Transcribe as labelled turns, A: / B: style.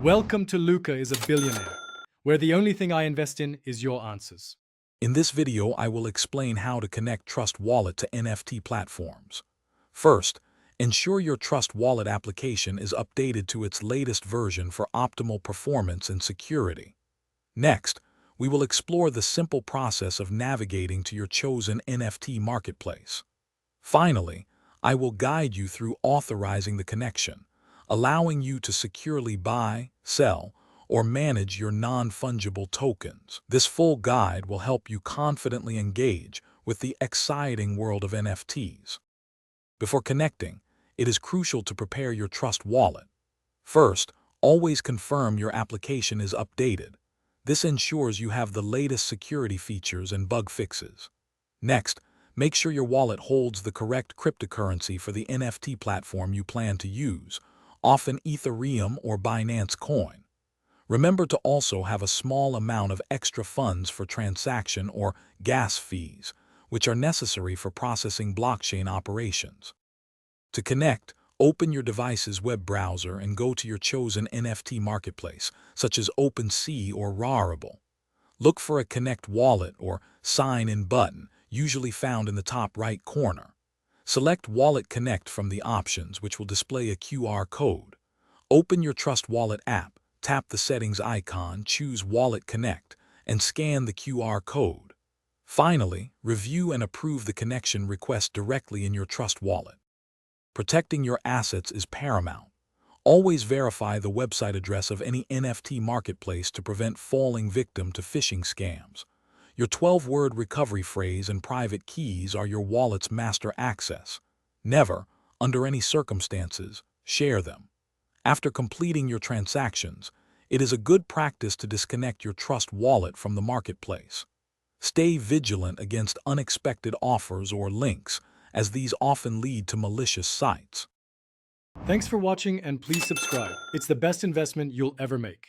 A: Welcome to Luca is a Billionaire, where the only thing I invest in is your answers.
B: In this video, I will explain how to connect Trust Wallet to NFT platforms. First, ensure your Trust Wallet application is updated to its latest version for optimal performance and security. Next, we will explore the simple process of navigating to your chosen NFT marketplace. Finally, I will guide you through authorizing the connection, allowing you to securely buy, sell, or manage your non-fungible tokens. This full guide will help you confidently engage with the exciting world of NFTs. Before connecting, it is crucial to prepare your Trust Wallet. First, always confirm your application is updated. This ensures you have the latest security features and bug fixes. Next, make sure your wallet holds the correct cryptocurrency for the NFT platform you plan to use, often Ethereum or Binance Coin. Remember to also have a small amount of extra funds for transaction or gas fees, which are necessary for processing blockchain operations. To connect, open your device's web browser and go to your chosen NFT marketplace, such as OpenSea or Rarible. Look for a Connect Wallet or Sign In button, usually found in the top right corner. Select Wallet Connect from the options, which will display a QR code. Open your Trust Wallet app, tap the settings icon, choose Wallet Connect, and scan the QR code. Finally, review and approve the connection request directly in your Trust Wallet. Protecting your assets is paramount. Always verify the website address of any NFT marketplace to prevent falling victim to phishing scams. Your 12-word recovery phrase and private keys are your wallet's master access. Never, under any circumstances, share them. After completing your transactions, it is a good practice to disconnect your Trust Wallet from the marketplace. Stay vigilant against unexpected offers or links, as these often lead to malicious sites.
A: Thanks for watching and please subscribe. It's the best investment you'll ever make.